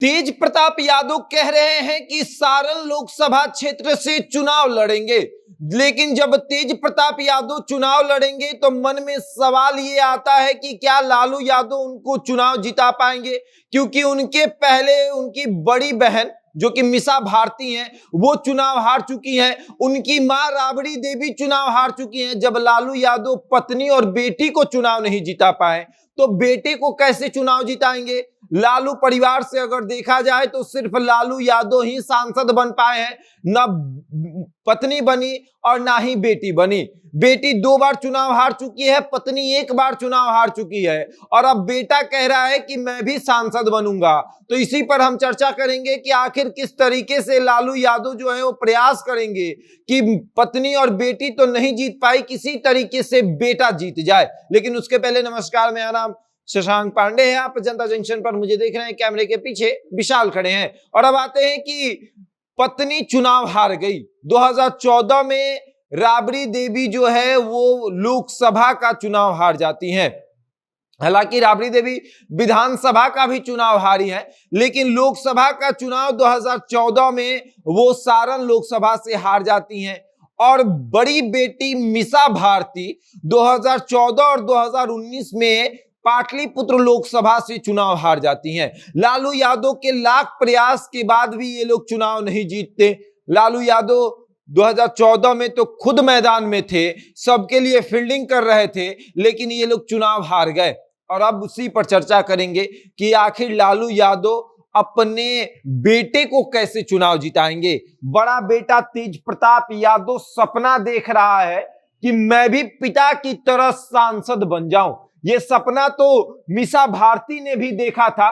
तेज प्रताप यादव कह रहे हैं कि सारण लोकसभा क्षेत्र से चुनाव लड़ेंगे, लेकिन जब तेज प्रताप यादव चुनाव लड़ेंगे तो मन में सवाल ये आता है कि क्या लालू यादव उनको चुनाव जिता पाएंगे, क्योंकि उनके पहले उनकी बड़ी बहन जो कि मीसा भारती हैं वो चुनाव हार चुकी हैं, उनकी मां राबड़ी देवी चुनाव हार चुकी हैं। जब लालू यादव पत्नी और बेटी को चुनाव नहीं जिता पाए तो बेटे को कैसे चुनाव जिताएंगे। लालू परिवार से अगर देखा जाए तो सिर्फ लालू यादव ही सांसद बन पाए हैं, ना पत्नी बनी और ना ही बेटी बनी। बेटी 2 बार चुनाव हार चुकी है, पत्नी 1 बार चुनाव हार चुकी है और अब बेटा कह रहा है कि मैं भी सांसद बनूंगा। तो इसी पर हम चर्चा करेंगे कि आखिर किस तरीके से लालू यादव जो है वो प्रयास करेंगे कि पत्नी और बेटी तो नहीं जीत पाई, किसी तरीके से बेटा जीत जाए। लेकिन उसके पहले नमस्कार, मेरा नाम शशांक पांडे है, आप जनता जंक्शन पर मुझे देख रहे हैं, कैमरे के पीछे विशाल खड़े हैं। और अब आते हैं कि पत्नी चुनाव हार गई। 2014 में राबड़ी देवी जो है वो लोकसभा का चुनाव हार जाती हैं। हालांकि राबड़ी देवी विधानसभा का भी चुनाव हारी है, लेकिन लोकसभा का चुनाव 2014 में वो सारण लोकसभा से हार जाती हैं। और बड़ी बेटी मीसा भारती 2014 और 2019 में पाटलिपुत्र लोकसभा से चुनाव हार जाती हैं। लालू यादव के लाख प्रयास के बाद भी ये लोग चुनाव नहीं जीतते। लालू यादव 2014 में तो खुद मैदान में थे, सबके लिए फील्डिंग कर रहे थे, लेकिन ये लोग चुनाव हार गए। और अब उसी पर चर्चा करेंगे कि आखिर लालू यादव अपने बेटे को कैसे चुनाव जिताएंगे। बड़ा बेटा तेज प्रताप यादव सपना देख रहा है कि मैं भी पिता की तरह सांसद बन जाऊं। ये सपना तो मीसा भारती ने भी देखा था।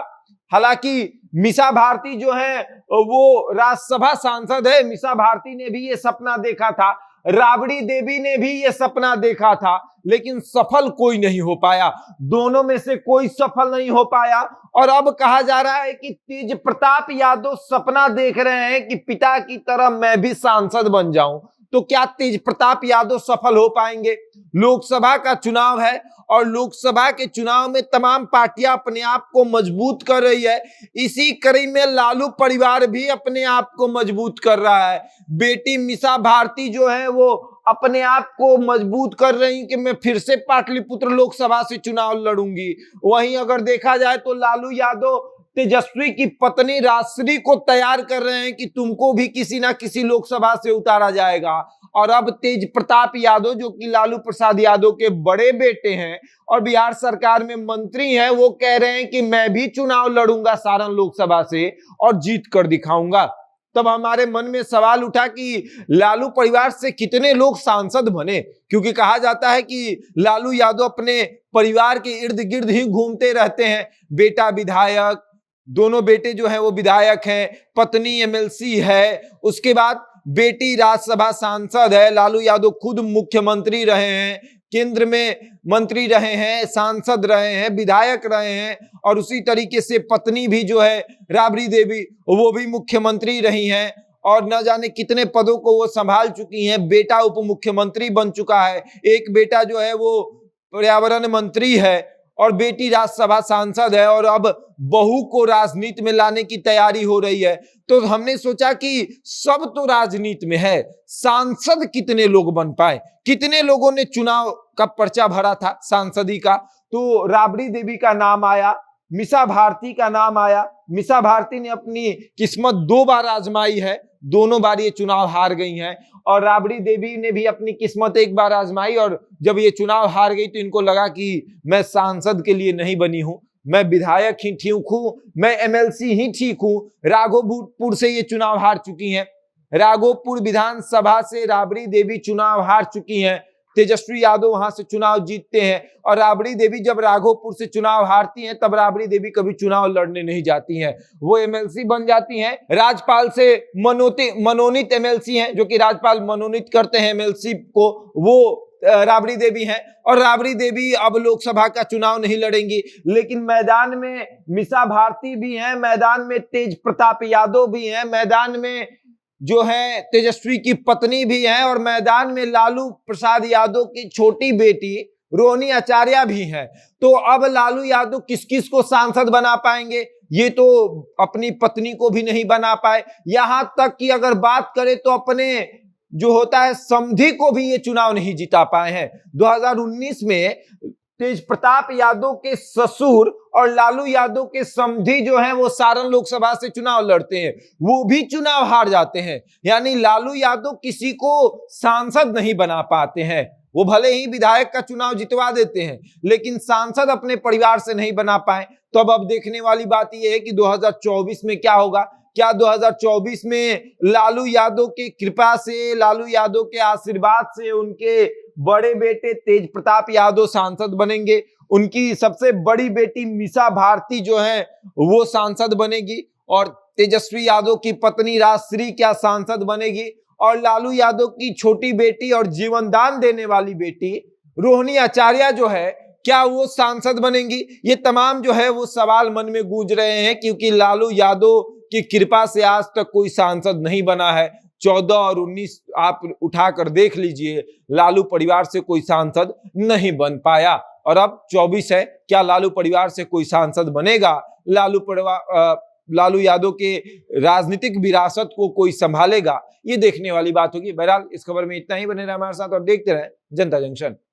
हालांकि मीसा भारती जो है वो राज्यसभा सांसद है, मीसा भारती ने भी ये सपना देखा था, राबड़ी देवी ने भी ये सपना देखा था, लेकिन सफल कोई नहीं हो पाया। दोनों में से कोई सफल नहीं हो पाया। और अब कहा जा रहा है कि तेज प्रताप यादव सपना देख रहे हैं कि पिता की तरह मैं भी सांसद बन जाऊं। तो क्या तेज प्रताप यादव सफल हो पाएंगे? लोकसभा का चुनाव है और लोकसभा के चुनाव में तमाम पार्टियां अपने आप को मजबूत कर रही है। इसी कड़ी में लालू परिवार भी अपने आप को मजबूत कर रहा है। बेटी मीसा भारती जो है वो अपने आप को मजबूत कर रही कि मैं फिर से पाटलिपुत्र लोकसभा से चुनाव लड़ूंगी। वहीं अगर देखा जाए तो लालू यादव तेजस्वी की पत्नी राजश्री को तैयार कर रहे हैं कि तुमको भी किसी ना किसी लोकसभा से उतारा जाएगा। और अब तेज प्रताप यादव जो कि लालू प्रसाद यादव के बड़े बेटे हैं और बिहार सरकार में मंत्री हैं, वो कह रहे हैं कि मैं भी चुनाव लड़ूंगा सारण लोकसभा से और जीत कर दिखाऊंगा। तब हमारे मन में सवाल उठा कि लालू परिवार से कितने लोग सांसद बने, क्योंकि कहा जाता है कि लालू यादव अपने परिवार के इर्द गिर्द ही घूमते रहते हैं। बेटा विधायक, दोनों बेटे जो हैं वो विधायक हैं, पत्नी एमएलसी है, उसके बाद बेटी राज्यसभा सांसद है, लालू यादव खुद मुख्यमंत्री रहे हैं, केंद्र में मंत्री रहे हैं, सांसद रहे हैं, विधायक रहे हैं, और उसी तरीके से पत्नी भी जो है राबड़ी देवी वो भी मुख्यमंत्री रही हैं और न जाने कितने पदों को वो संभाल चुकी हैं। बेटा उप मुख्यमंत्री बन चुका है, एक बेटा जो है वो पर्यावरण मंत्री है और बेटी राज्यसभा सांसद है, और अब बहू को राजनीति में लाने की तैयारी हो रही है। तो हमने सोचा कि सब तो राजनीति में है, सांसद कितने लोग बन पाए, कितने लोगों ने चुनाव का पर्चा भरा था सांसदी का। तो राबड़ी देवी का नाम आया, मीसा भारती का नाम आया। मीसा भारती ने अपनी किस्मत 2 बार आजमाई है, दोनों बार ये चुनाव हार गई हैं। और राबड़ी देवी ने भी अपनी किस्मत 1 बार आजमाई और जब ये चुनाव हार गई तो इनको लगा कि मैं सांसद के लिए नहीं बनी हूं, मैं विधायक ही ठीक हूं, मैं एमएलसी ही ठीक हूं। राघोपुर से ये चुनाव हार चुकी हैं, राघोपुर विधानसभा से राबड़ी देवी चुनाव हार चुकी हैं। तेजस्वी यादव वहां से चुनाव जीतते हैं और राबड़ी देवी जब राघोपुर से चुनाव हारती हैं तब राबड़ी देवी कभी चुनाव लड़ने नहीं जाती हैं, वो एमएलसी बन जाती हैं। राज्यपाल से मनोनीत एमएलसी हैं, जो कि राज्यपाल मनोनीत करते हैं एमएलसी को, वो राबड़ी देवी हैं। और राबड़ी देवी अब लोकसभा का चुनाव नहीं लड़ेंगी, लेकिन मैदान में मीसा भारती भी हैं, मैदान में तेज प्रताप यादव भी हैं, मैदान में जो है तेजस्वी की पत्नी भी है, और मैदान में लालू प्रसाद यादव की छोटी बेटी रोहिणी आचार्य भी है। तो अब लालू यादव किस किस को सांसद बना पाएंगे, ये तो अपनी पत्नी को भी नहीं बना पाए, यहां तक कि अगर बात करें तो अपने जो होता है समधी को भी ये चुनाव नहीं जिता पाए हैं। 2019 में तेज प्रताप यादव के ससुर और लालू यादव के समधी जो हैं वो सारण लोकसभा से चुनाव लड़ते हैं, वो भी चुनाव हार जाते हैं। यानी लालू यादव किसी को सांसद नहीं बना पाते हैं। वो भले ही विधायक का चुनाव जितवा देते हैं लेकिन सांसद अपने परिवार से नहीं बना पाए। तो अब देखने वाली बात यह है कि 2024 में क्या होगा। क्या 2024 में लालू यादव की कृपा से, लालू यादव के आशीर्वाद से उनके बड़े बेटे तेज प्रताप यादव सांसद बनेंगे, उनकी सबसे बड़ी बेटी मीसा भारती जो है वो सांसद बनेगी, और तेजस्वी यादव की पत्नी राजश्री क्या सांसद बनेगी, और लालू यादव की छोटी बेटी और जीवन दान देने वाली बेटी रोहिणी आचार्य जो है क्या वो सांसद बनेंगी। ये तमाम जो है वो सवाल मन में गूंज रहे हैं, क्योंकि लालू यादव की कृपा से आज तक कोई सांसद नहीं बना है। 14 और 19 आप उठाकर देख लीजिए, लालू परिवार से कोई सांसद नहीं बन पाया, और अब 24 है, क्या लालू परिवार से कोई सांसद बनेगा, लालू यादव के राजनीतिक विरासत को कोई संभालेगा, ये देखने वाली बात होगी। बहरहाल इस खबर में इतना ही, बने रहे हमारे साथ और देखते रहे जनता जंक्शन।